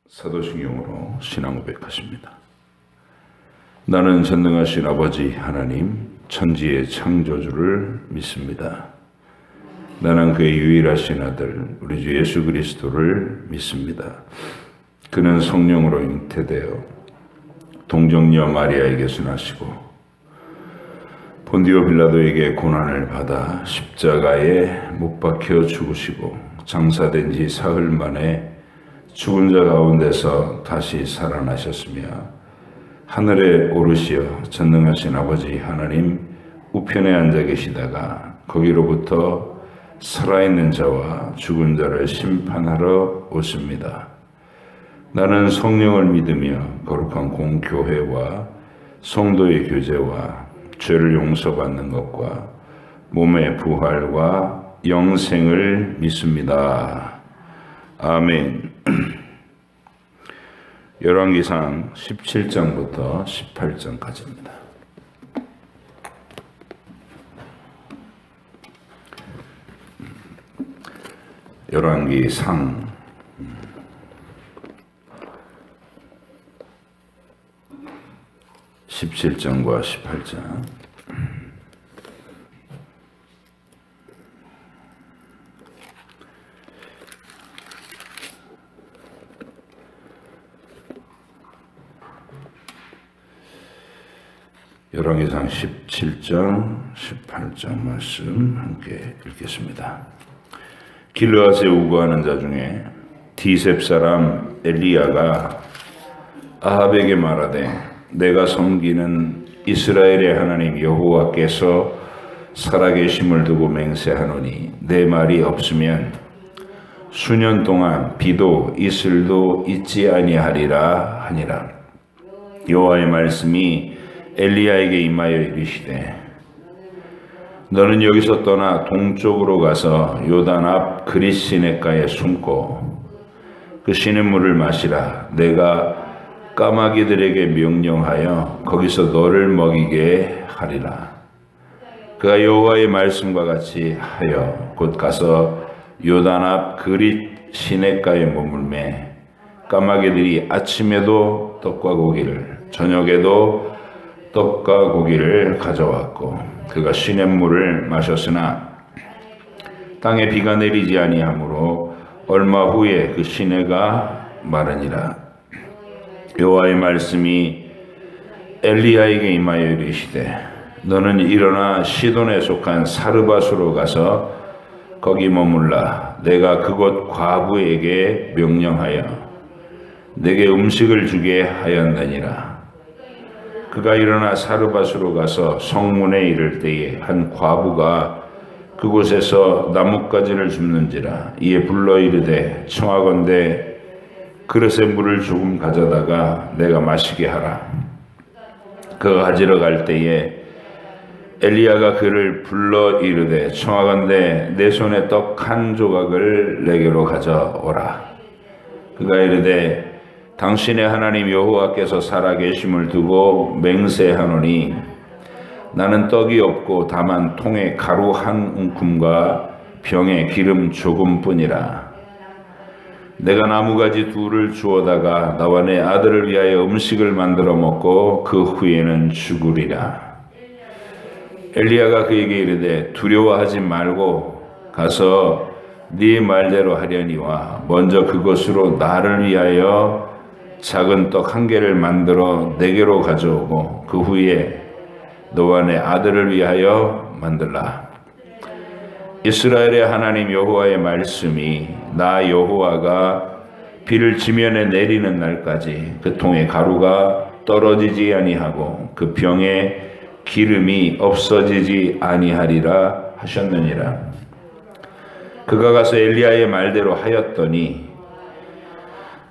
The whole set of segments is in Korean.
사도신경으로 신앙 고백하십니다. 나는 전능하신 아버지 하나님, 천지의 창조주를 믿습니다. 나는 그의 유일하신 아들 우리 주 예수 그리스도를 믿습니다. 그는 성령으로 잉태되어 동정녀 마리아에게서 나시고 본디오 빌라도에게 고난을 받아 십자가에 못 박혀 죽으시고 장사된 지 사흘 만에 죽은 자 가운데서 다시 살아나셨으며 하늘에 오르시어 전능하신 아버지 하나님 우편에 앉아 계시다가 거기로부터 살아있는 자와 죽은 자를 심판하러 오십니다. 나는 성령을 믿으며 거룩한 공교회와 성도의 교제와 죄를 용서받는 것과 몸의 부활과 영생을 믿습니다. 아멘. 열왕기상 17장부터 18장까지입니다. 열왕기상 17장과 18장. 열왕기상 17장, 18장 말씀 함께 읽겠습니다. 길르앗에 우거하는 자 중에 디셉 사람 엘리야가 아합에게 말하되 내가 섬기는 이스라엘의 하나님 여호와께서 살아계심을 두고 맹세하노니 내 말이 없으면 수년 동안 비도 이슬도 있지 아니하리라 하니라. 여호와의 말씀이 엘리야에게 임하여 이르시되 너는 여기서 떠나 동쪽으로 가서 요단 앞 그릿 시냇가에 숨고 그 시냇물을 마시라. 내가 까마귀들에게 명령하여 거기서 너를 먹이게 하리라. 그가 여호와의 말씀과 같이 하여 곧 가서 요단 앞 그릿 시냇가에 머물매 까마귀들이 아침에도 떡과 고기를 저녁에도 떡과 고기를 가져왔고 그가 시냇물을 마셨으나 땅에 비가 내리지 아니하므로 얼마 후에 그 시내가 마르니라. 여호와의 말씀이 엘리야에게 임하여 이르시되 너는 일어나 시돈에 속한 사르밧으로 가서 거기 머물라. 내가 그곳 과부에게 명령하여 내게 음식을 주게 하였느니라. 그가 일어나 사르밧으로 가서 성문에 이를 때에 한 과부가 그곳에서 나뭇가지를 줍는지라. 이에 불러 이르되 청하건대 그릇에 물을 조금 가져다가 내가 마시게 하라. 그가 가지러 갈 때에 엘리야가 그를 불러 이르되 청하건대 내 손에 떡 한 조각을 내게로 가져오라. 그가 이르되 당신의 하나님 여호와께서 살아계심을 두고 맹세하노니 나는 떡이 없고 다만 통에 가루 한 움큼과 병에 기름 조금뿐이라. 내가 나무가지 둘을 주워다가 나와 내 아들을 위하여 음식을 만들어 먹고 그 후에는 죽으리라. 엘리야가 그에게 이르되 두려워하지 말고 가서 네 말대로 하려니와 먼저 그것으로 나를 위하여 작은 떡 한 개를 만들어 내게로 가져오고 그 후에 너와 내 아들을 위하여 만들라. 이스라엘의 하나님 여호와의 말씀이 나 여호와가 비를 지면에 내리는 날까지 그 통에 가루가 떨어지지 아니하고 그 병에 기름이 없어지지 아니하리라 하셨느니라. 그가 가서 엘리야의 말대로 하였더니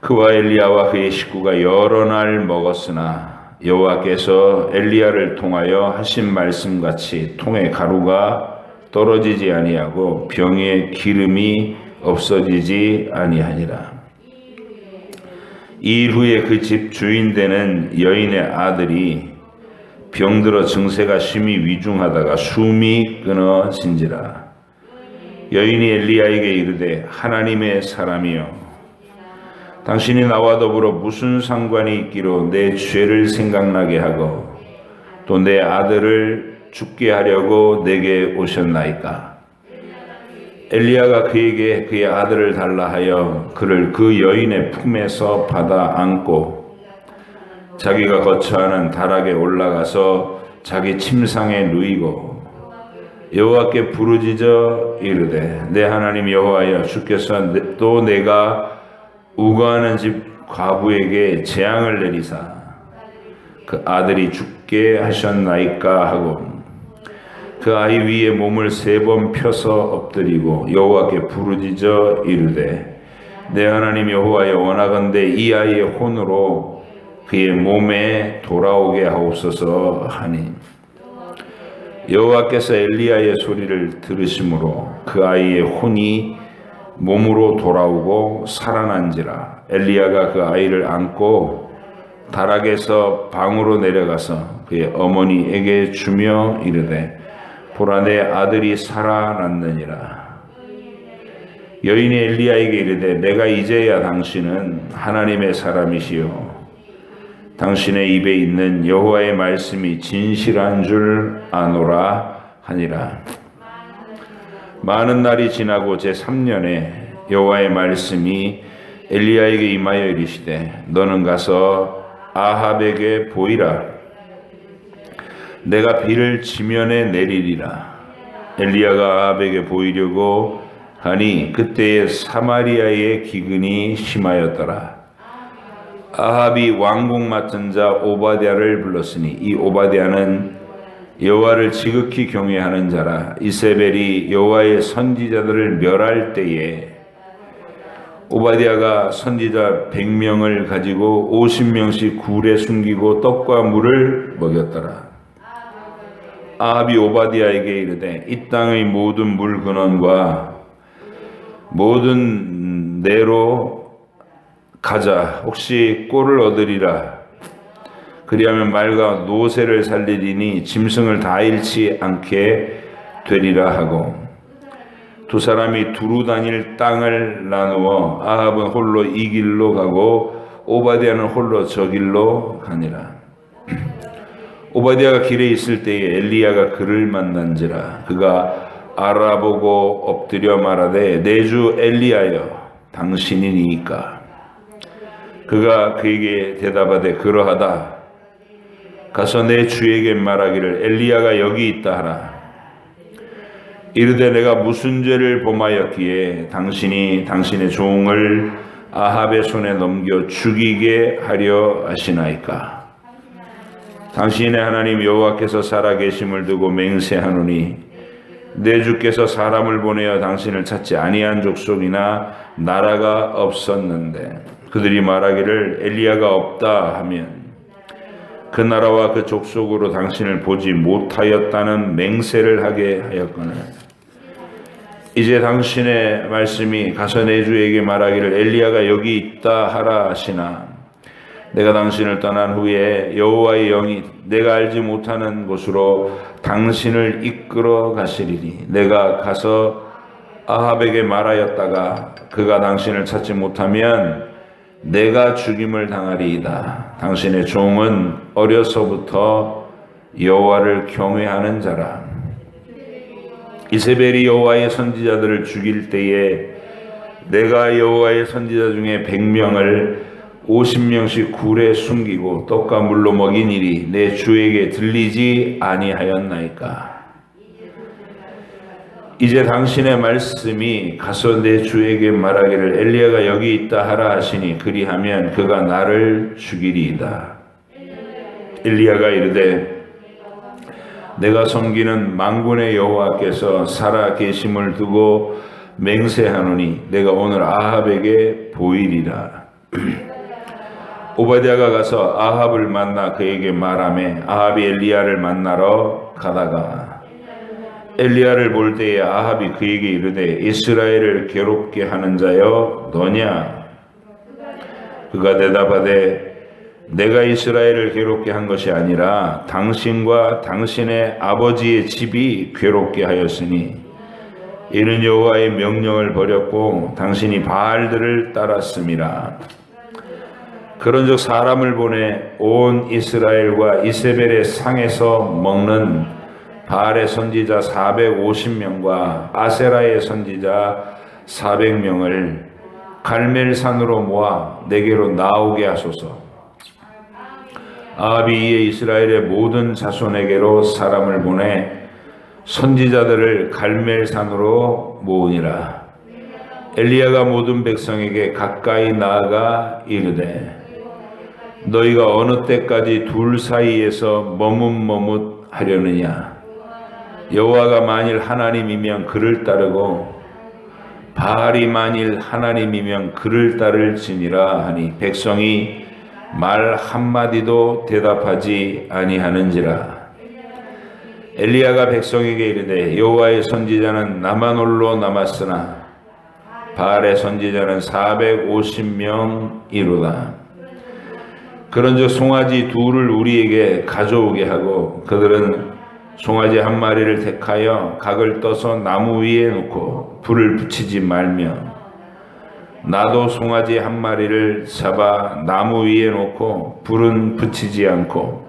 그와 엘리야와 그의 식구가 여러 날 먹었으나 여호와께서 엘리야를 통하여 하신 말씀같이 통에 가루가 떨어지지 아니하고 병에 기름이 없어지지 아니하니라. 이 일 후에 그 집 주인 되는 여인의 아들이 병들어 증세가 심히 위중하다가 숨이 당신이 나와 더불어 무슨 상관이 있기로 내 죄를 생각나게 하고 또 내 아들을 죽게 하려고 내게 오셨나이까. 엘리야가 그에게 그의 아들을 달라 하여 그를 그 여인의 품에서 받아 안고 자기가 거처하는 다락에 올라가서 자기 침상에 누이고 여호와께 부르짖어 이르되 내 하나님 여호와여 주께서 또 내가 우거하는 집 과부에게 재앙을 내리사 그 아들이 죽게 하셨나이까 하고 그 아이 위에 몸을 3번 펴서 엎드리고 여호와께 부르짖어 이르되 내 하나님 여호와여 원하건대 이 아이의 혼으로 그의 몸에 돌아오게 하옵소서 하니 여호와께서 엘리야의 소리를 들으심으로 그 아이의 혼이 몸으로 돌아오고 살아난지라. 엘리야가 그 아이를 안고 다락에서 방으로 내려가서 그의 어머니에게 주며 이르되 보라 내 아들이 살아났느니라. 여인이 엘리야에게 이르되 내가 이제야 당신은 하나님의 사람이시요 당신의 입에 있는 여호와의 말씀이 진실한 줄 아노라 하니라. 많은 날이 지나고 제3년에 여호와의 말씀이 엘리야에게 임하여 이르시되 너는 가서 아합에게 보이라. 내가 비를 지면에 내리리라. 엘리야가 아합에게 보이려고 하니 그때에 사마리아의 기근이 심하였더라. 아합이 왕궁 맡은 자 오바댜를 불렀으니 이 오바댜는 여호와를 지극히 경외하는 자라. 이세벨이 여호와의 선지자들을 멸할 때에 오바댜가 선지자 100명을 가지고 50명씩 굴에 숨기고 떡과 물을 먹였더라. 아합이 오바댜에게 이르되 이 땅의 모든 물 근원과 모든 내로 가자. 혹시 꼴을 얻으리라. 그리하면 말과 노새를 살리리니 짐승을 다 잃지 않게 되리라 하고 두 사람이 두루 다닐 땅을 나누어 아합은 홀로 이 길로 가고 오바댜는 홀로 저 길로 가니라. 오바댜가 길에 있을 때에 엘리야가 그를 만난지라. 그가 알아보고 엎드려 말하되 내 주 엘리야여 당신이니까. 그가 그에게 대답하되 그러하다. 가서 내 주에게 말하기를 엘리야가 여기 있다 하라. 이르되 내가 무슨 죄를 범하였기에 당신이 당신의 종을 아합의 손에 넘겨 죽이게 하려 하시나이까. 당신의 하나님 여호와께서 살아계심을 두고 맹세하노니 내 주께서 사람을 보내어 당신을 찾지 아니한 족속이나 나라가 없었는데 그들이 말하기를 엘리야가 없다 하면 그 나라와 그 족속으로 당신을 보지 못하였다는 맹세를 하게 하였거늘 이제 당신의 말씀이 가서 내 주에게 말하기를 엘리야가 여기 있다 하라 하시나 내가 당신을 떠난 후에 여호와의 영이 내가 알지 못하는 곳으로 당신을 이끌어 가시리니 내가 가서 아합에게 말하였다가 그가 당신을 찾지 못하면 내가 죽임을 당하리이다. 당신의 종은 어려서부터 여호와를 경외하는 자라. 이세벨이 여호와의 선지자들을 죽일 때에 내가 여호와의 선지자 중에 100명을 50명씩 굴에 숨기고 떡과 물로 먹인 일이 내 주에게 들리지 아니하였나이까. 이제 당신의 말씀이 가서 내 주에게 말하기를 엘리야가 여기 있다 하라 하시니 그리하면 그가 나를 죽이리이다. 엘리야가 이르되 내가 섬기는 만군의 여호와께서 살아 계심을 두고 맹세하노니 내가 오늘 아합에게 보이리라. 오바댜가 가서 아합을 만나 그에게 말하매 아합이 엘리야를 만나러 가다가 엘리야를 볼 때에 아합이 그에게 이르되 이스라엘을 괴롭게 하는 자여 너냐? 그가 대답하되 내가 이스라엘을 괴롭게 한 것이 아니라 당신과 당신의 아버지의 집이 괴롭게 하였으니 이는 여호와의 명령을 버렸고 당신이 바알들을 따랐음이라. 그런즉 사람을 보내 온 이스라엘과 이세벨의 상에서 먹는 바알의 선지자 450명과 아세라의 선지자 400명을 갈멜산으로 모아 내게로 나오게 하소서. 아합이 이에 이스라엘의 모든 자손에게로 사람을 보내 선지자들을 갈멜산으로 모으니라. 엘리야가 모든 백성에게 가까이 나아가 이르되 너희가 어느 때까지 둘 사이에서 머뭇머뭇하려느냐. 여호와가 만일 하나님이면 그를 따르고 바알이 만일 하나님이면 그를 따를지니라 하니 백성이 말 한마디도 대답하지 아니하는지라. 엘리야가 백성에게 이르되 여호와의 선지자는 나만 홀로 남았으나 바알의 선지자는 450명이로다. 그런즉 송아지 둘을 우리에게 가져오게 하고 그들은 송아지 한 마리를 택하여 각을 떠서 나무 위에 놓고 불을 붙이지 말며 나도 송아지 한 마리를 잡아 나무 위에 놓고 불은 붙이지 않고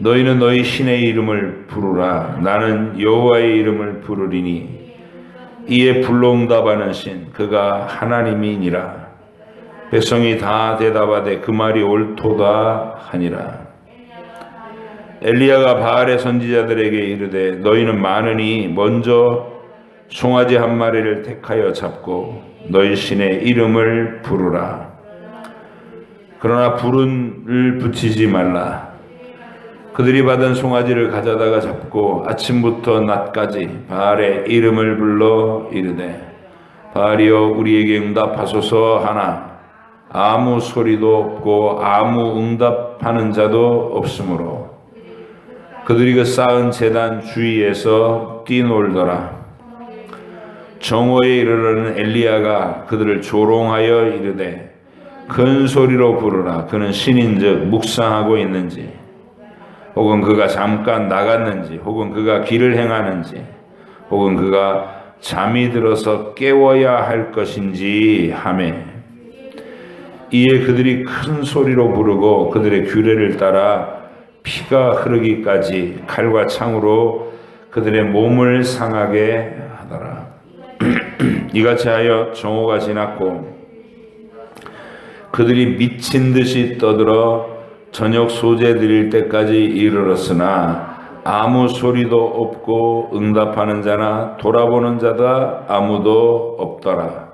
너희는 너희 신의 이름을 부르라. 나는 여호와의 이름을 부르리니 이에 불로 응답하는 신 그가 하나님이니라. 백성이 다 대답하되 그 말이 옳도다 하니라. 엘리야가 바알의 선지자들에게 이르되 너희는 많으니 먼저 송아지 한 마리를 택하여 잡고 너희 신의 이름을 부르라. 그러나 불을 붙이지 말라. 그들이 받은 송아지를 가져다가 잡고 아침부터 낮까지 바알의 이름을 불러 이르되 바알이여 우리에게 응답하소서 하나 아무 소리도 없고 아무 응답하는 자도 없으므로 그들이 그 쌓은 제단 주위에서 뛰놀더라. 정오에 이르러는 엘리야가 그들을 조롱하여 이르되 큰 소리로 부르라. 그는 신인즉 묵상하고 있는지 혹은 그가 잠깐 나갔는지 혹은 그가 길을 행하는지 혹은 그가 잠이 들어서 깨워야 할 것인지 하매 이에 그들이 큰 소리로 부르고 그들의 규례를 따라 피가 흐르기까지 칼과 창으로 그들의 몸을 상하게 하더라. 이같이 하여 정오가 지났고 그들이 미친 듯이 떠들어 저녁 소재 드릴 때까지 이르렀으나 아무 소리도 없고 응답하는 자나 돌아보는 자가 아무도 없더라.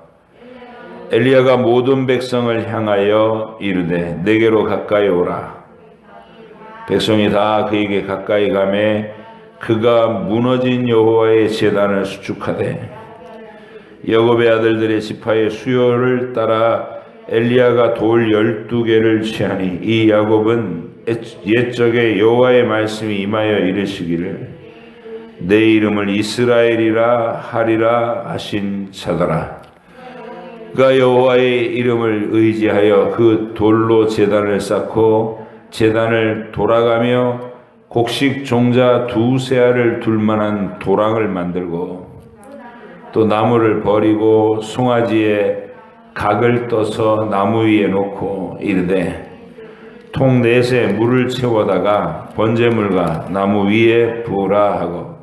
엘리야가 모든 백성을 향하여 이르되 내게로 가까이 오라. 백성이 다 그에게 가까이 가매 그가 무너진 여호와의 제단을 수축하되 야곱의 아들들의 지파의 수요를 따라 엘리야가 돌 12개를 취하니 이 야곱은 옛적에 여호와의 말씀이 임하여 이르시기를 내 이름을 이스라엘이라 하리라 하신 자더라. 그가 여호와의 이름을 의지하여 그 돌로 제단을 쌓고 제단을 돌아가며 곡식 종자 2세알을 둘 만한 도랑을 만들고 또 나무를 버리고 송아지에 각을 떠서 나무 위에 놓고 이르되 통 4새 물을 채워다가 번제물과 나무 위에 부으라 하고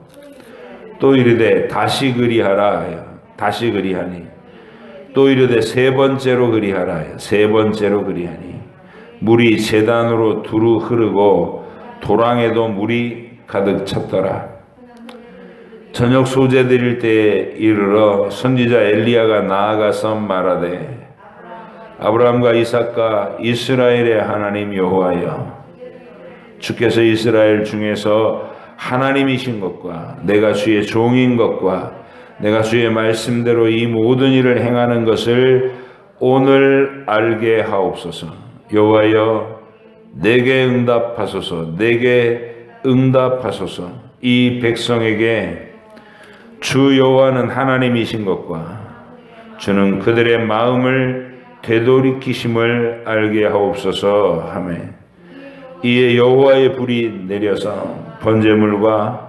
또 이르되 다시 그리하라 하여 다시 그리하니 또 이르되 3번째로 그리하라 하여 3번째로 그리하니 물이 제단으로 두루 흐르고 도랑에도 물이 가득 찼더라. 저녁 소재 드릴 때에 이르러 선지자 엘리야가 나아가서 말하되 아브라함과 이삭과 이스라엘의 하나님 여호와여 주께서 이스라엘 중에서 하나님이신 것과 내가 주의 종인 것과 내가 주의 말씀대로 이 모든 일을 행하는 것을 오늘 알게 하옵소서. 여호와여 내게 응답하소서. 내게 응답하소서. 이 백성에게 주 여호와는 하나님이신 것과 주는 그들의 마음을 되돌이키심을 알게 하옵소서 하매 이에 여호와의 불이 내려서 번제물과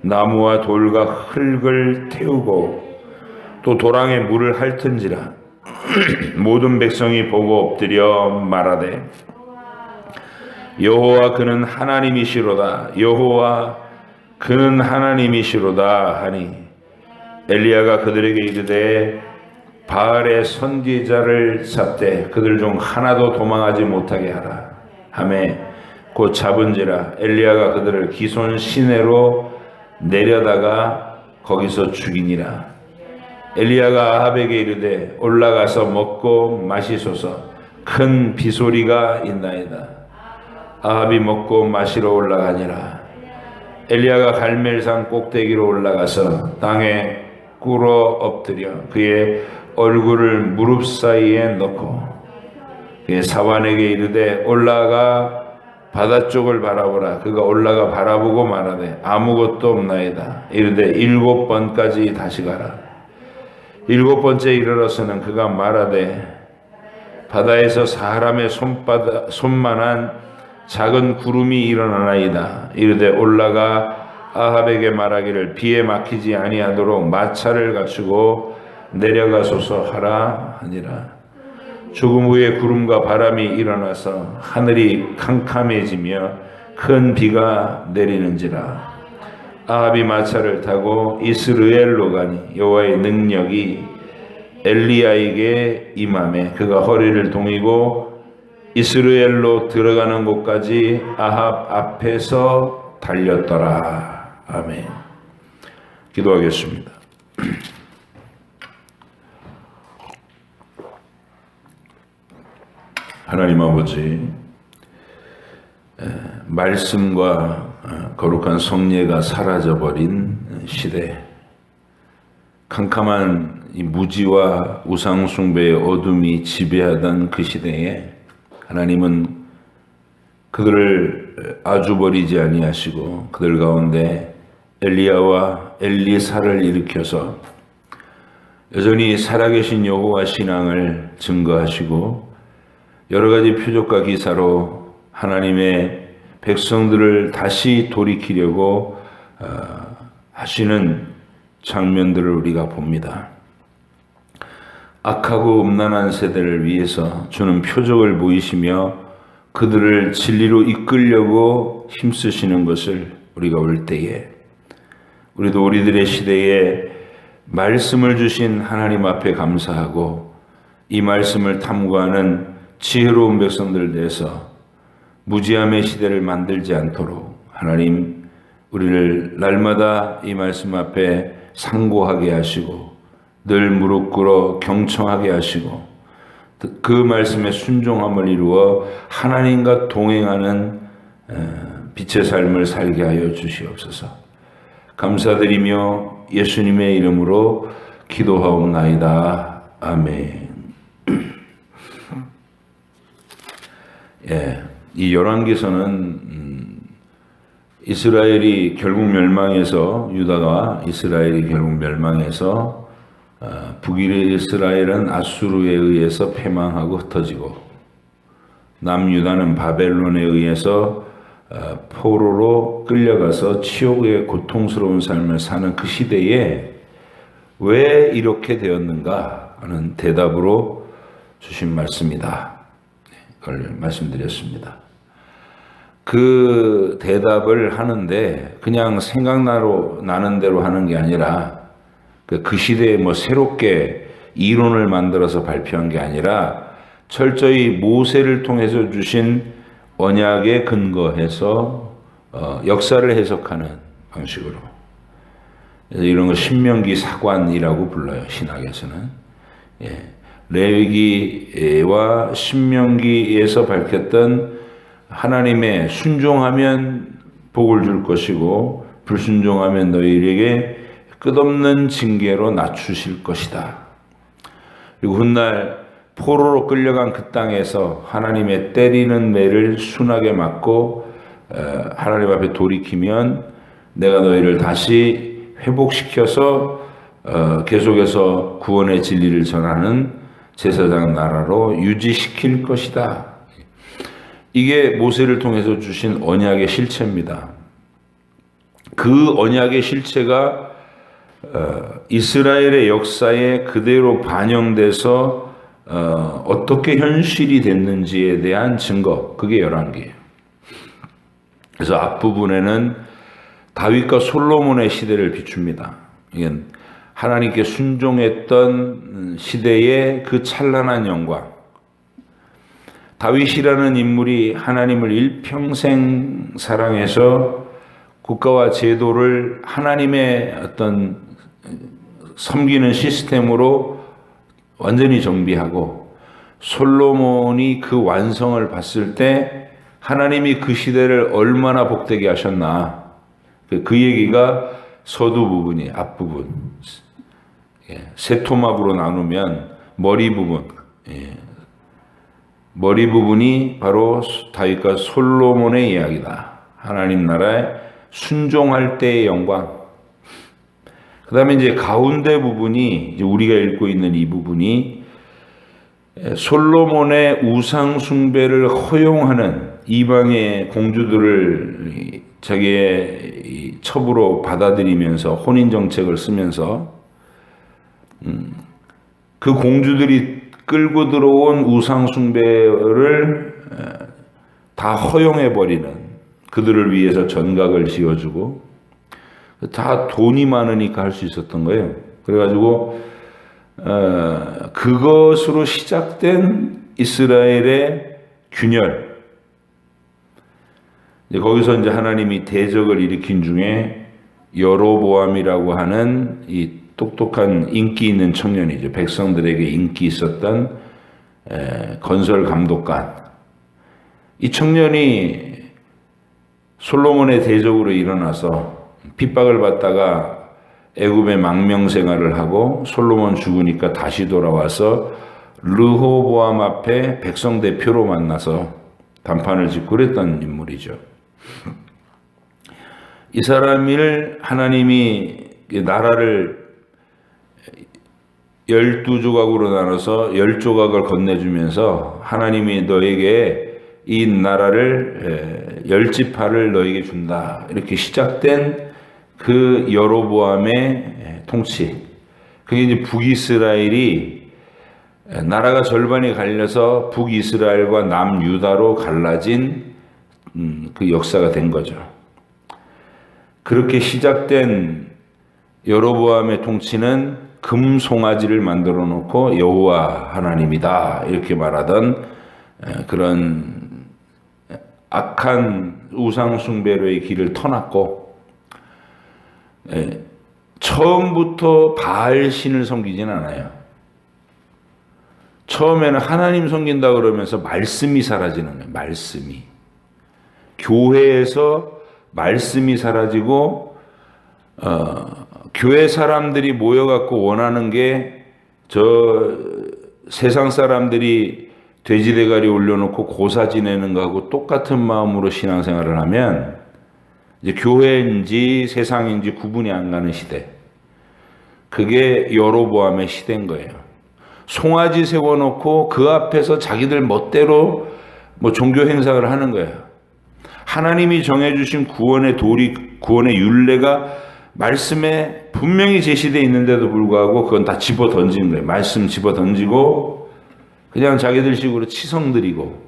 나무와 돌과 흙을 태우고 또 도랑에 물을 핥은지라 모든 백성이 보고 엎드려 말하되 여호와 그는 하나님이시로다. 여호와 그는 하나님이시로다 하니 엘리야가 그들에게 이르되 바알의 선지자를 잡되 그들 중 하나도 도망하지 못하게 하라 하매 곧 잡은지라. 엘리야가 그들을 기손 시내로 내려다가 거기서 죽이니라. 엘리야가 아합에게 이르되 올라가서 먹고 마시소서. 큰 비소리가 있나이다. 아합이 먹고 마시러 올라가니라. 엘리야가 갈멜산 꼭대기로 올라가서 땅에 꿇어 엎드려 그의 얼굴을 무릎 사이에 넣고 그의 사환에게 이르되 올라가 바다 쪽을 바라보라. 그가 올라가 바라보고 말하되 아무것도 없나이다. 이르되 7번까지 다시 가라. 7번째 이르러서는 그가 말하되 바다에서 사람의 손만한 작은 구름이 일어나나이다. 이르되 올라가 아합에게 말하기를 비에 막히지 아니하도록 마차를 갖추고 내려가소서 하라 하니라. 조금 후에 구름과 바람이 일어나서 하늘이 캄캄해지며 큰 비가 내리는지라. 아합이 마차를 타고 이스르엘로 가니 여호와의 능력이 엘리야에게 임하매 그가 허리를 동이고 이스라엘로 들어가는 곳까지 아합 앞에서 달렸더라. 아멘. 기도하겠습니다. 하나님 아버지, 말씀과 거룩한 성례가 사라져버린 시대, 캄캄한 이 무지와 우상숭배의 어둠이 지배하던 그 시대에 하나님은 그들을 아주버리지 아니하시고 그들 가운데 엘리야와 엘리사를 일으켜서 여전히 살아계신 여호와 신앙을 증거하시고 여러 가지 표적과 기사로 하나님의 백성들을 다시 돌이키려고 하시는 장면들을 우리가 봅니다. 악하고 음란한 세대를 위해서 주는 표적을 보이시며 그들을 진리로 이끌려고 힘쓰시는 것을 우리가 볼 때에 우리도 우리들의 시대에 말씀을 주신 하나님 앞에 감사하고 이 말씀을 탐구하는 지혜로운 백성들 대해서 무지함의 시대를 만들지 않도록 하나님 우리를 날마다 이 말씀 앞에 상고하게 하시고 늘 무릎 꿇어 경청하게 하시고 그 말씀에 순종함을 이루어 하나님과 동행하는 빛의 삶을 살게 하여 주시옵소서. 감사드리며 예수님의 이름으로 기도하옵나이다. 아멘. 이 열왕기서는 이스라엘이 결국 멸망해서 유다가 이스라엘이 결국 멸망해서 북이스라엘은 아수르에 의해서 패망하고 흩어지고 남유다는 바벨론에 의해서 포로로 끌려가서 치욕의 고통스러운 삶을 사는 그 시대에 왜 이렇게 되었는가 하는 대답으로 주신 말씀이다. 그걸 말씀드렸습니다. 그 대답을 하는데 그냥 생각나는 대로 하는 게 아니라 그 시대에 새롭게 이론을 만들어서 발표한 게 아니라 철저히 모세를 통해서 주신 언약에 근거해서 역사를 해석하는 방식으로 이런 거 신명기 사관이라고 불러요. 신학에서는. 레위기와 신명기에서 밝혔던 하나님의 순종하면 복을 줄 것이고 불순종하면 너희에게 끝없는 징계로 낮추실 것이다. 그리고 훗날 포로로 끌려간 그 땅에서 하나님의 때리는 매를 순하게 맞고 하나님 앞에 돌이키면 내가 너희를 다시 회복시켜서 계속해서 구원의 진리를 전하는 제사장 나라로 유지시킬 것이다. 이게 모세를 통해서 주신 언약의 실체입니다. 그 언약의 실체가 이스라엘의 역사에 그대로 반영돼서 어떻게 현실이 됐는지에 대한 증거, 그게 열왕기예요. 그래서 앞부분에는 다윗과 솔로몬의 시대를 비춥니다. 이건 하나님께 순종했던 시대의 그 찬란한 영광. 다윗이라는 인물이 하나님을 일평생 사랑해서 국가와 제도를 하나님의 어떤 섬기는 시스템으로 완전히 정비하고, 솔로몬이 그 완성을 봤을 때 하나님이 그 시대를 얼마나 복되게 하셨나, 그 얘기가 서두 부분이 앞부분, 세 토막으로 나누면 머리 부분, 머리 부분이 바로 다윗과 솔로몬의 이야기다. 하나님 나라에 순종할 때의 영광. 그 다음에 이제 가운데 부분이, 이제 우리가 읽고 있는 이 부분이 솔로몬의 우상숭배를 허용하는 이방의 공주들을 자기의 첩으로 받아들이면서 혼인정책을 쓰면서 그 공주들이 끌고 들어온 우상숭배를 다 허용해버리는, 그들을 위해서 전각을 지어주고, 다 돈이 많으니까 할 수 있었던 거예요. 그래가지고 그것으로 시작된 이스라엘의 균열. 이제 거기서 이제 하나님이 대적을 일으킨 중에 여로보암이라고 하는 이 똑똑한 인기 있는 청년이죠. 백성들에게 인기 있었던 건설 감독관. 이 청년이 솔로몬의 대적으로 일어나서 핍박을 받다가 애굽의 망명 생활을 하고, 솔로몬 죽으니까 다시 돌아와서 르호보암 앞에 백성 대표로 만나서 단판을 짓고 그랬던 인물이죠. 이 사람을 하나님이 나라를 12조각으로 나눠서 10조각을 건네주면서, 하나님이 너에게 이 나라를 10지파를 너에게 준다, 이렇게 시작된 그 여로보암의 통치. 그게 이제 북이스라엘이, 나라가 절반이 갈려서 북이스라엘과 남유다로 갈라진 그 역사가 된 거죠. 그렇게 시작된 여로보암의 통치는 금송아지를 만들어 놓고 여호와 하나님이다, 이렇게 말하던 그런 악한 우상숭배로의 길을 터놨고, 처음부터 바알 신을 섬기진 않아요. 처음에는 하나님 섬긴다 그러면서 말씀이 사라지는 거예요. 말씀이. 교회에서 말씀이 사라지고, 교회 사람들이 모여갖고 원하는 게, 저 세상 사람들이 돼지 대가리 올려놓고 고사 지내는 거하고 똑같은 마음으로 신앙생활을 하면, 이제 교회인지 세상인지 구분이 안 가는 시대. 그게 여로보암의 시대인 거예요. 송아지 세워놓고 그 앞에서 자기들 멋대로 뭐 종교 행사를 하는 거예요. 하나님이 정해주신 구원의 도리, 구원의 율례가 말씀에 분명히 제시되어 있는데도 불구하고 그건 다 집어 던지는 거예요. 말씀 집어 던지고 그냥 자기들 식으로 치성드리고.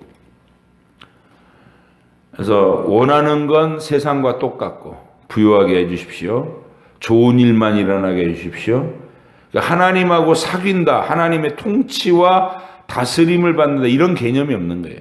그래서 원하는 건 세상과 똑같고, 부유하게 해주십시오, 좋은 일만 일어나게 해주십시오. 그러니까 하나님하고 사귄다, 하나님의 통치와 다스림을 받는다, 이런 개념이 없는 거예요.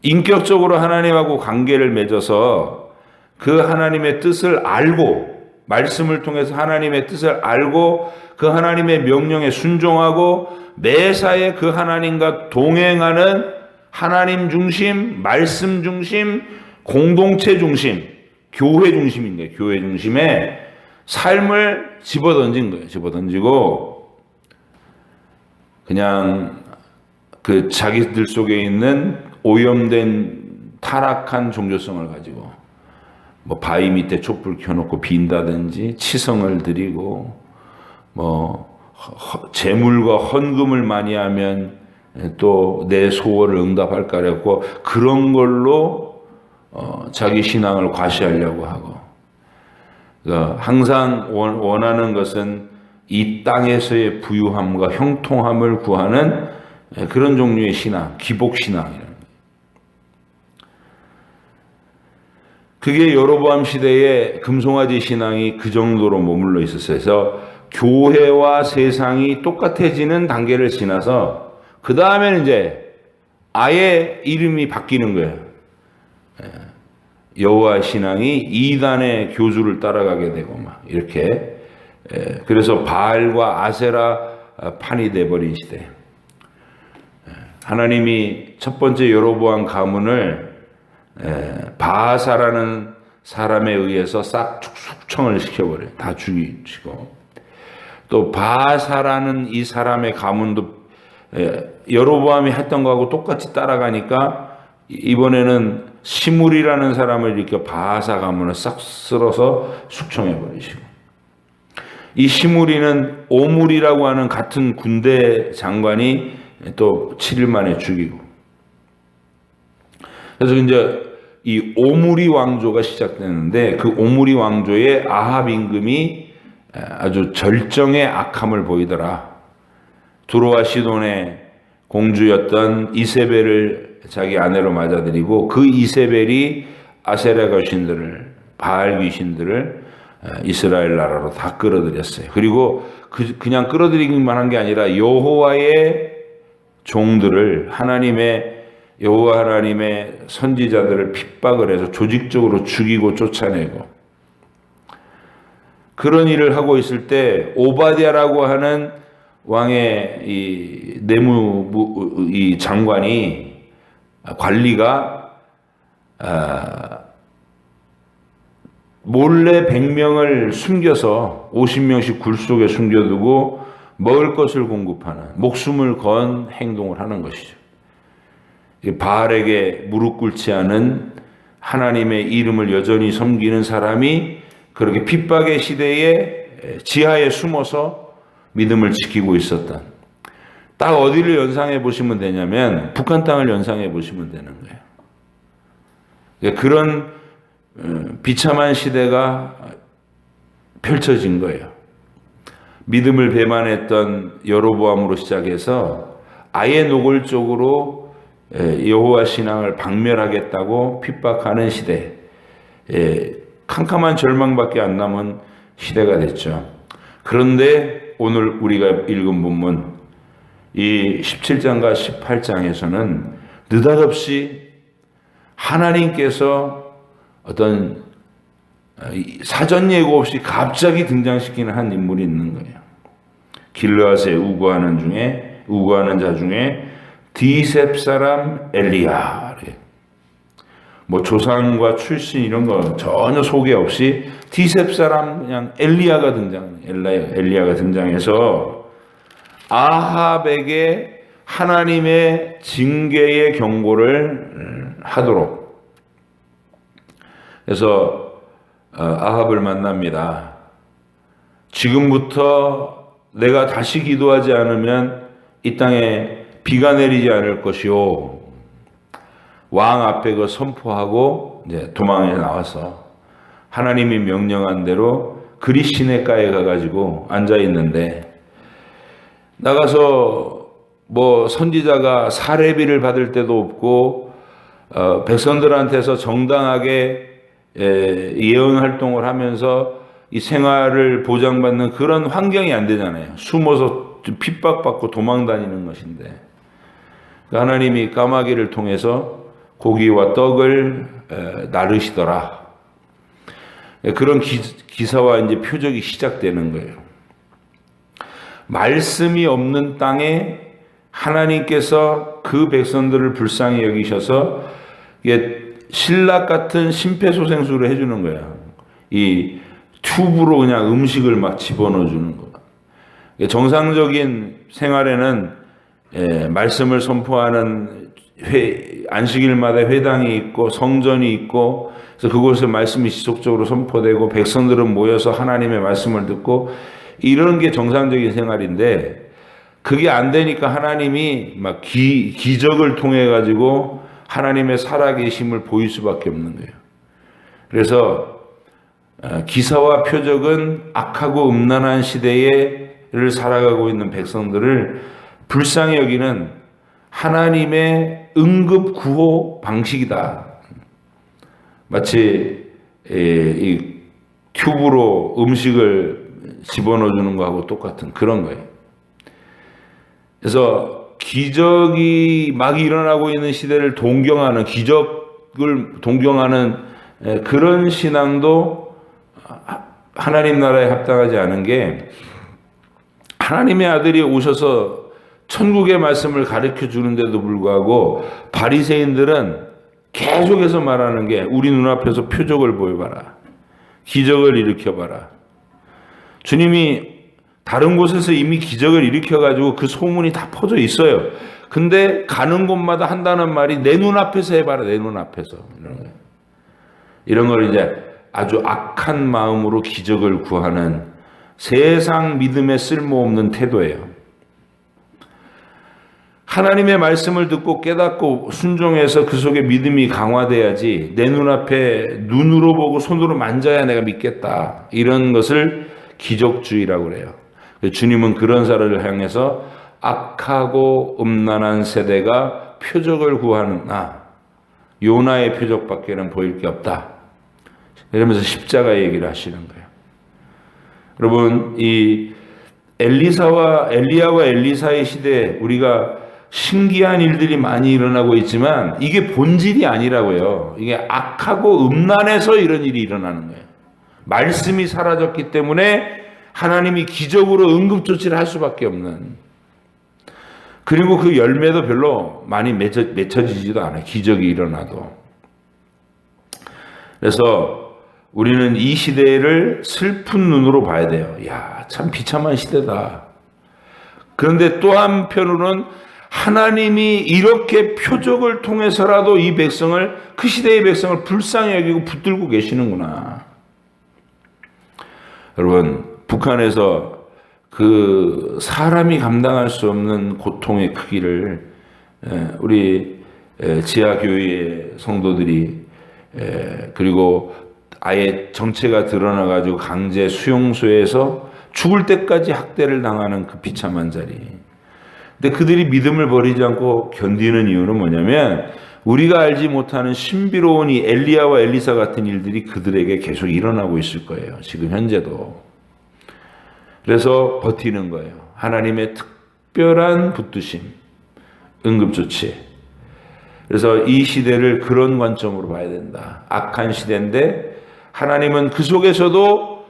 인격적으로 하나님하고 관계를 맺어서 그 하나님의 뜻을 알고, 말씀을 통해서 하나님의 뜻을 알고 그 하나님의 명령에 순종하고 매사에 그 하나님과 동행하는 하나님 중심, 말씀 중심, 공동체 중심, 교회 중심인 거예요. 교회 중심의 삶을 집어던진 거예요. 집어던지고 그냥 그 자기들 속에 있는 오염된 타락한 종교성을 가지고 뭐 바위 밑에 촛불 켜놓고 빈다든지, 치성을 드리고, 뭐 재물과 헌금을 많이 하면 또 내 소원을 응답할까 그랬고, 그런 걸로 자기 신앙을 과시하려고 하고, 그러니까 항상 원하는 것은 이 땅에서의 부유함과 형통함을 구하는 그런 종류의 신앙, 기복신앙이라는. 그게 여로보암 시대의 금송아지 신앙이 그 정도로 머물러 있었어요. 그래서 교회와 세상이 똑같아지는 단계를 지나서 그 다음에는 이제 아예 이름이 바뀌는 거예요. 여호와 신앙이 이단의 교주를 따라가게 되고 막 이렇게. 그래서 바알과 아세라 판이 돼버린 시대. 하나님이 첫 번째 여로보암 가문을 바하사라는 사람에 의해서 싹 숙청을 시켜버려요. 다 죽이시고. 또 바하사라는 이 사람의 가문도 여로보암이 했던 거하고 똑같이 따라가니까 이번에는 시므리라는 사람을 이렇게 바하사 가문을 싹 쓸어서 숙청해버리시고. 이 시므리는 오물이라고 하는 같은 군대 장관이 또 7일 만에 죽이고. 그래서 이제 이 오므리 왕조가 시작되는데 그 오므리 왕조의 아합 임금이 아주 절정의 악함을 보이더라. 두로와 시돈의 공주였던 이세벨을 자기 아내로 맞아들이고 그 이세벨이 아세라 귀신들을, 바알 귀신들을 이스라엘 나라로 다 끌어들였어요. 그리고 그냥 끌어들이기만 한 게 아니라 여호와의 종들을, 여호와 하나님의 선지자들을 핍박을 해서 조직적으로 죽이고 쫓아내고, 그런 일을 하고 있을 때 오바댜라고 하는 왕의 이 이 장관이, 관리가 몰래 100명을 숨겨서 50명씩 굴 속에 숨겨두고 먹을 것을 공급하는, 목숨을 건 행동을 하는 것이죠. 바알에게 무릎 꿇지 않은, 하나님의 이름을 여전히 섬기는 사람이 그렇게 핍박의 시대에 지하에 숨어서 믿음을 지키고 있었던, 딱 어디를 연상해 보시면 되냐면 북한 땅을 연상해 보시면 되는 거예요. 그런 비참한 시대가 펼쳐진 거예요. 믿음을 배반했던 여로보암으로 시작해서 아예 노골적으로 여호와 신앙을 박멸하겠다고 핍박하는 시대, 캄캄한 절망밖에 안 남은 시대가 됐죠. 그런데 오늘 우리가 읽은 본문 이 17장과 18장에서는 느닷없이 하나님께서 어떤 사전 예고 없이 갑자기 등장시키는 한 인물이 있는 거예요. 길르앗에 우거하는 자 중에 디셉 사람 엘리야. 뭐 조상과 출신 이런 거 전혀 소개 없이 디셉 사람 그냥 엘리야가 등장해서 아합에게 하나님의 징계의 경고를 하도록, 그래서 아합을 만납니다. 지금부터 내가 다시 기도하지 않으면 이 땅에 비가 내리지 않을 것이요. 왕 앞에 그 선포하고 이제 도망에 나와서 하나님이 명령한 대로 그리 시내가에 가가지고 앉아 있는데, 나가서 뭐 선지자가 사례비를 받을 때도 없고 백성들한테서 정당하게 예언 활동을 하면서 이 생활을 보장받는 그런 환경이 안 되잖아요. 숨어서 핍박받고 도망다니는 것인데, 하나님이 까마귀를 통해서 고기와 떡을 나르시더라. 그런 기사와 이제 표적이 시작되는 거예요. 말씀이 없는 땅에 하나님께서 그 백성들을 불쌍히 여기셔서 신락 같은 심폐소생술을 해주는 거예요. 이 튜브로 그냥 음식을 막 집어넣어 주는 거. 정상적인 생활에는 말씀을 선포하는 안식일마다 회당이 있고 성전이 있고, 그래서 그곳에 말씀이 지속적으로 선포되고 백성들은 모여서 하나님의 말씀을 듣고, 이런 게 정상적인 생활인데, 그게 안 되니까 하나님이 막 기적을 통해 가지고 하나님의 살아계심을 보일 수밖에 없는 거예요. 그래서 기사와 표적은 악하고 음란한 시대에 살아가고 있는 백성들을 불쌍히 여기는 하나님의 응급 구호 방식이다. 마치 이 튜브로 음식을 집어넣어 주는 거하고 똑같은 그런 거예요. 그래서 기적이 막 일어나고 있는 시대를 동경하는, 기적을 동경하는 그런 신앙도 하나님 나라에 합당하지 않은 게, 하나님의 아들이 오셔서 천국의 말씀을 가르쳐 주는데도 불구하고 바리새인들은 계속해서 말하는 게, 우리 눈앞에서 표적을 보여봐라, 기적을 일으켜봐라. 주님이 다른 곳에서 이미 기적을 일으켜가지고 그 소문이 다 퍼져 있어요. 근데 가는 곳마다 한다는 말이 내 눈앞에서 해봐라, 내 눈앞에서. 이런 거예요. 이런 걸 이제 아주 악한 마음으로 기적을 구하는 세상 믿음에 쓸모없는 태도예요. 하나님의 말씀을 듣고 깨닫고 순종해서 그 속에 믿음이 강화돼야지, 내 눈앞에 눈으로 보고 손으로 만져야 내가 믿겠다, 이런 것을 기적주의라고 그래요. 주님은 그런 사람을 향해서 악하고 음란한 세대가 표적을 구하는 요나의 표적밖에는 보일 게 없다, 이러면서 십자가 얘기를 하시는 거예요. 여러분, 이 엘리야와 엘리사의 시대에 우리가 신기한 일들이 많이 일어나고 있지만 이게 본질이 아니라고요. 이게 악하고 음란해서 이런 일이 일어나는 거예요. 말씀이 사라졌기 때문에 하나님이 기적으로 응급조치를 할 수밖에 없는, 그리고 그 열매도 별로 많이 맺혀지지도 않아요. 기적이 일어나도. 그래서 우리는 이 시대를 슬픈 눈으로 봐야 돼요. 야, 참 비참한 시대다. 그런데 또 한편으로는 하나님이 이렇게 표적을 통해서라도 이 백성을, 그 시대의 백성을 불쌍히 여기고 붙들고 계시는구나. 여러분, 북한에서 그 사람이 감당할 수 없는 고통의 크기를 우리 지하교회의 성도들이, 그리고 아예 정체가 드러나가지고 강제 수용소에서 죽을 때까지 학대를 당하는 그 비참한 자리. 근데 그들이 믿음을 버리지 않고 견디는 이유는 뭐냐면, 우리가 알지 못하는 신비로운 이 엘리야와 엘리사 같은 일들이 그들에게 계속 일어나고 있을 거예요. 지금 현재도. 그래서 버티는 거예요. 하나님의 특별한 붙드심, 응급조치. 그래서 이 시대를 그런 관점으로 봐야 된다. 악한 시대인데 하나님은 그 속에서도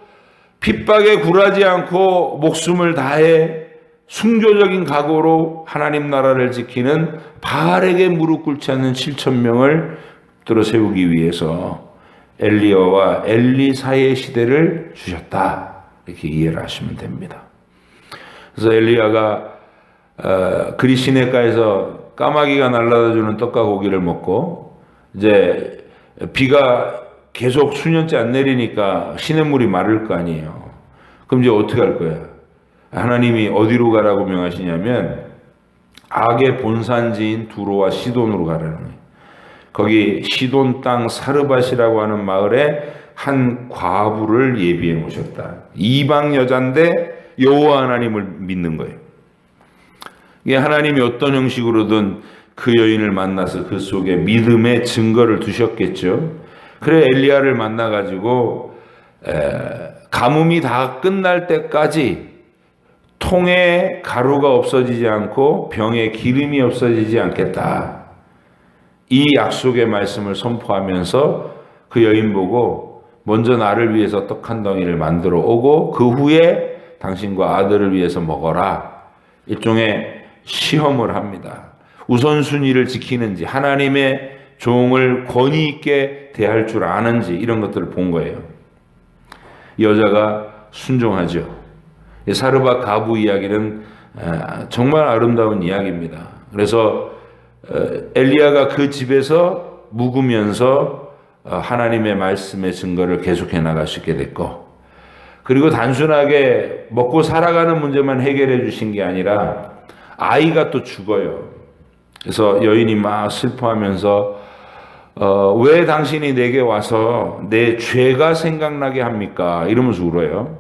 핍박에 굴하지 않고 목숨을 다해 순교적인 각오로 하나님 나라를 지키는, 바알에게 무릎 꿇지 않는 7,000명을 들어 세우기 위해서 엘리야와 엘리사의 시대를 주셨다, 이렇게 이해를 하시면 됩니다. 그래서 엘리야가 그리 시내가에서 까마귀가 날라다주는 떡과 고기를 먹고, 이제 비가 계속 수년째 안 내리니까 시냇물이 마를 거 아니에요. 그럼 이제 어떻게 할 거야? 하나님이 어디로 가라고 명하시냐면 악의 본산지인 두로와 시돈으로 가라는 거예요. 거기 시돈 땅 사르밧이라고 하는 마을에 한 과부를 예비해 모셨다. 이방 여자인데 여호와 하나님을 믿는 거예요. 이게 하나님이 어떤 형식으로든 그 여인을 만나서 그 속에 믿음의 증거를 두셨겠죠. 그래 엘리야를 만나가지고 가뭄이 다 끝날 때까지 통에 가루가 없어지지 않고 병에 기름이 없어지지 않겠다, 이 약속의 말씀을 선포하면서 그 여인 보고, 먼저 나를 위해서 떡 한 덩이를 만들어 오고 그 후에 당신과 아들을 위해서 먹어라, 일종의 시험을 합니다. 우선순위를 지키는지, 하나님의 종을 권위 있게 대할 줄 아는지, 이런 것들을 본 거예요. 여자가 순종하죠. 사르밧 가부 이야기는 정말 아름다운 이야기입니다. 그래서 엘리야가 그 집에서 묵으면서 하나님의 말씀의 증거를 계속해 나갈 수 있게 됐고, 그리고 단순하게 먹고 살아가는 문제만 해결해 주신 게 아니라 아이가 또 죽어요. 그래서 여인이 막 슬퍼하면서 왜 당신이 내게 와서 내 죄가 생각나게 합니까? 이러면서 울어요.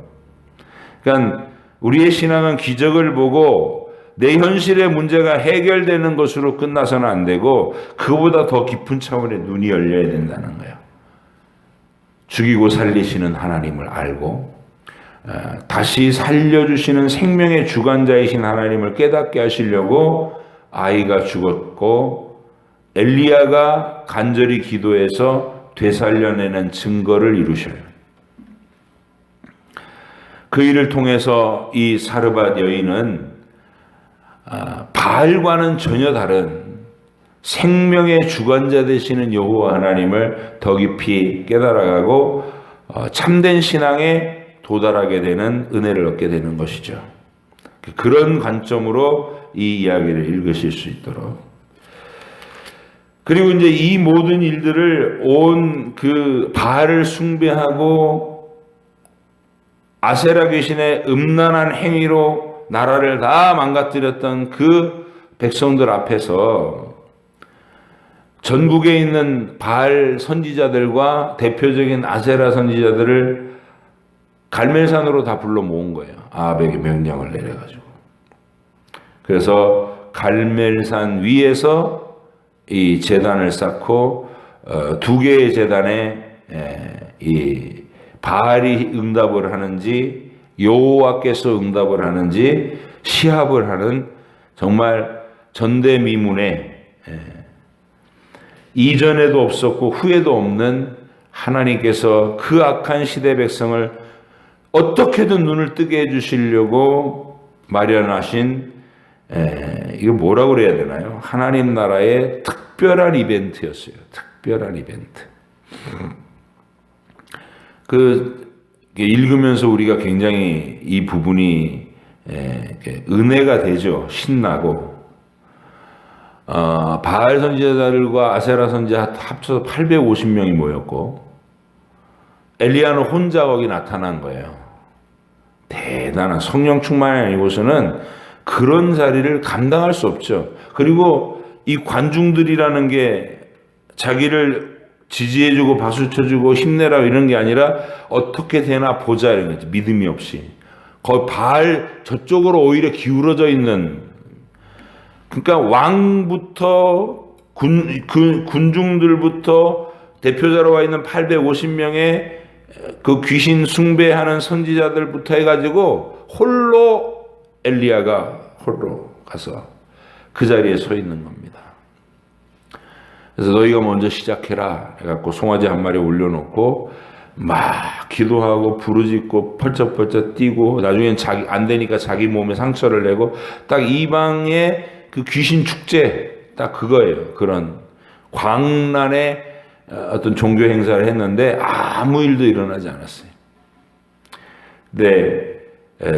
그러니까 우리의 신앙은 기적을 보고 내 현실의 문제가 해결되는 것으로 끝나서는 안 되고 그보다 더 깊은 차원의 눈이 열려야 된다는 거예요. 죽이고 살리시는 하나님을 알고 다시 살려주시는 생명의 주관자이신 하나님을 깨닫게 하시려고 아이가 죽었고 엘리야가 간절히 기도해서 되살려내는 증거를 이루셔요. 그 일을 통해서 이 사르밧 여인은 바알과는 전혀 다른 생명의 주관자 되시는 여호와 하나님을 더 깊이 깨달아가고 참된 신앙에 도달하게 되는 은혜를 얻게 되는 것이죠. 그런 관점으로 이 이야기를 읽으실 수 있도록. 그리고 이제 이 모든 일들을 온 그 바알을 숭배하고 아세라 귀신의 음란한 행위로 나라를 다 망가뜨렸던 그 백성들 앞에서 전국에 있는 바알 선지자들과 대표적인 아세라 선지자들을 갈멜산으로 다 불러 모은 거예요. 아합에게 명령을 내려가지고. 그래서 갈멜산 위에서 이 제단을 쌓고 두 개의 제단에 이 바알이 응답을 하는지 여호와께서 응답을 하는지 시합을 하는 정말 전대미문에 이전에도 없었고 후에도 없는 하나님께서 그 악한 시대 백성을 어떻게든 눈을 뜨게 해주시려고 마련하신 이거 뭐라고 그래야 되나요? 하나님 나라의 특별한 이벤트였어요. 특별한 이벤트. 읽으면서 우리가 굉장히 이 부분이 은혜가 되죠. 신나고. 바알 선지자들과 아세라 선지자 합쳐서 850명이 모였고 엘리야는 혼자 거기 나타난 거예요. 대단한 성령 충만이 아니고서는 그런 자리를 감당할 수 없죠. 그리고 이 관중들이라는 게 자기를 지지해주고 박수쳐주고 힘내라 이런 게 아니라 어떻게 되나 보자 이런 거지. 믿음이 없이. 거의 바알 저쪽으로 오히려 기울어져 있는, 그러니까 왕부터 군중들부터 대표자로 와 있는 850명의 그 귀신 숭배하는 선지자들부터 해가지고 홀로 엘리야가 홀로 가서 그 자리에 서 있는 겁니다. 그래서 너희가 먼저 시작해라 해갖고 송아지 한 마리 올려놓고 막 기도하고 부르짖고 펄쩍펄쩍 뛰고 나중엔 안 되니까 자기 몸에 상처를 내고 딱 이방의 그 귀신 축제 딱 그거예요. 그런 광란의 어떤 종교 행사를 했는데 아무 일도 일어나지 않았어요. 근데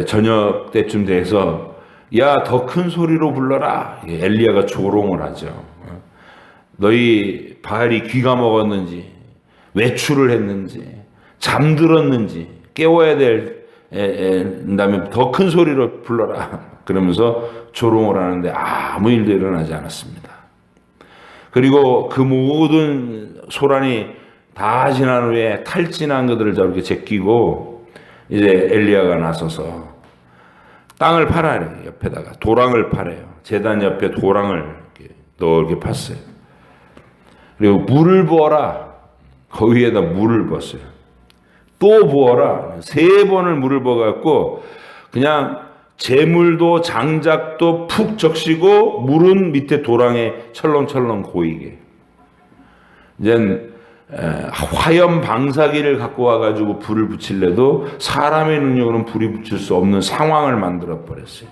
저녁 때쯤 돼서 야, 더 큰 소리로 불러라. 엘리야가 조롱을 하죠. 너희 바알이 귀가 먹었는지 외출을 했는지 잠들었는지 깨워야 된다면 더 큰 소리로 불러라. 그러면서 조롱을 하는데 아무 일도 일어나지 않았습니다. 그리고 그 모든 소란이 다 지난 후에 탈진한 것들을 저렇게 제끼고 이제 엘리야가 나서서 땅을 팔아요. 옆에다가 도랑을 팔아요. 제단 옆에 도랑을 이렇게 넓게 팠어요. 그리고 물을 부어라. 거기에다 물을 부었어요. 또 부어라. 3번을 물을 부어갖고 그냥 재물도 장작도 푹 적시고 물은 밑에 도랑에 철렁철렁 고이게. 이젠 화염 방사기를 갖고 와가지고 불을 붙일래도 사람의 능력으로는 불이 붙일 수 없는 상황을 만들어 버렸어요.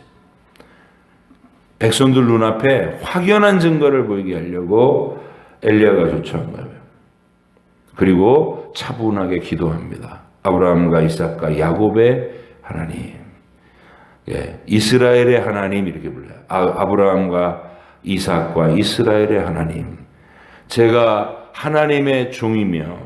백성들 눈앞에 확연한 증거를 보이게 하려고 엘리야가 조처한 거예요. 그리고 차분하게 기도합니다. 아브라함과 이삭과 야곱의 하나님, 이스라엘의 하나님 이렇게 불러요. 아브라함과 이삭과 이스라엘의 하나님, 제가 하나님의 종이며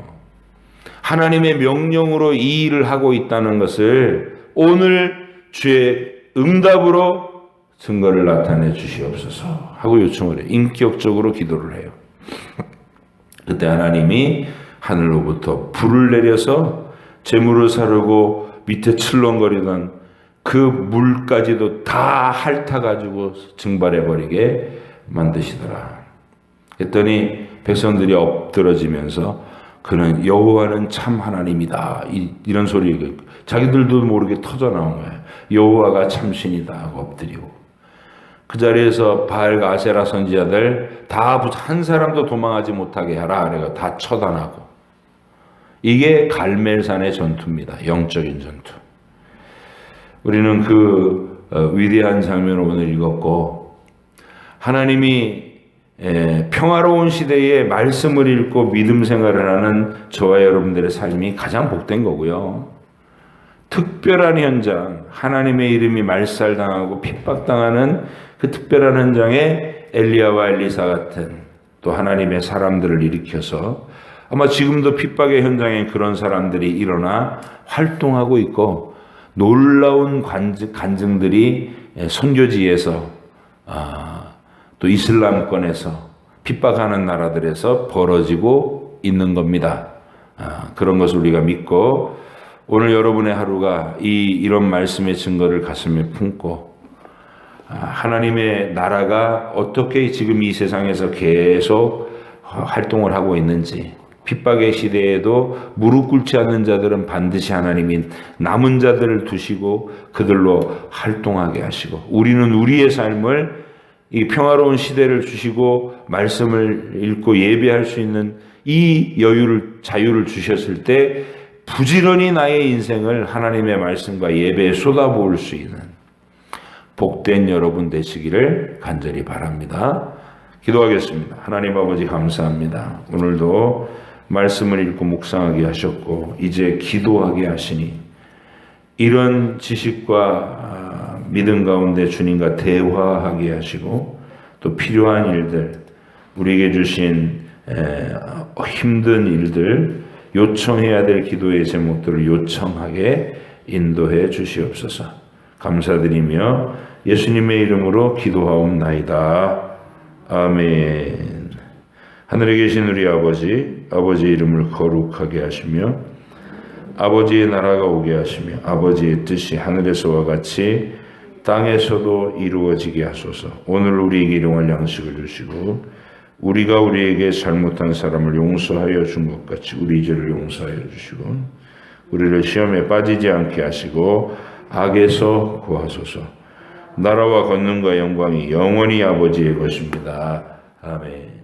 하나님의 명령으로 이 일을 하고 있다는 것을 오늘 주의 응답으로 증거를 나타내 주시옵소서 하고 요청을 해요. 인격적으로 기도를 해요. 그때 하나님이 하늘로부터 불을 내려서 재물을 사르고 밑에 출렁거리던 그 물까지도 다 핥아가지고 증발해버리게 만드시더라. 했더니 백성들이 엎드러지면서 그는 여호와는 참 하나님이다. 이런 소리 자기들도 모르게 터져나온 거예요. 여호와가 참신이다 하고 엎드리고. 그 자리에서 바알과 아세라 선지자들 다 한 사람도 도망하지 못하게 하라. 그래가 다 처단하고. 이게 갈멜산의 전투입니다. 영적인 전투. 우리는 그 위대한 장면을 오늘 읽었고, 하나님이 평화로운 시대에 말씀을 읽고 믿음 생활을 하는 저와 여러분들의 삶이 가장 복된 거고요. 특별한 현장, 하나님의 이름이 말살당하고 핍박당하는 그 특별한 현장에 엘리야와 엘리사 같은 또 하나님의 사람들을 일으켜서 아마 지금도 핍박의 현장에 그런 사람들이 일어나 활동하고 있고, 놀라운 간증들이 선교지에서 또 이슬람권에서 핍박하는 나라들에서 벌어지고 있는 겁니다. 그런 것을 우리가 믿고 오늘 여러분의 하루가 이런 말씀의 증거를 가슴에 품고 하나님의 나라가 어떻게 지금 이 세상에서 계속 활동을 하고 있는지, 핍박의 시대에도 무릎 꿇지 않는 자들은 반드시 하나님이 남은 자들을 두시고 그들로 활동하게 하시고, 우리는 우리의 삶을 이 평화로운 시대를 주시고 말씀을 읽고 예배할 수 있는 이 자유를 주셨을 때 부지런히 나의 인생을 하나님의 말씀과 예배에 쏟아부을 수 있는 복된 여러분 되시기를 간절히 바랍니다. 기도하겠습니다. 하나님 아버지 감사합니다. 오늘도 말씀을 읽고 묵상하게 하셨고 이제 기도하게 하시니 이런 지식과 믿음 가운데 주님과 대화하게 하시고 또 필요한 일들, 우리에게 주신 힘든 일들, 요청해야 될 기도의 제목들을 요청하게 인도해 주시옵소서. 감사드리며 예수님의 이름으로 기도하옵나이다. 아멘. 하늘에 계신 우리 아버지, 아버지의 이름을 거룩하게 하시며 아버지의 나라가 오게 하시며 아버지의 뜻이 하늘에서와 같이 땅에서도 이루어지게 하소서. 오늘 우리에게 일용할 양식을 주시고 우리가 우리에게 잘못한 사람을 용서하여 준 것 같이 우리 죄를 용서하여 주시고 우리를 시험에 빠지지 않게 하시고 악에서 구하소서. 나라와 권능과 영광이 영원히 아버지의 것입니다. 아멘.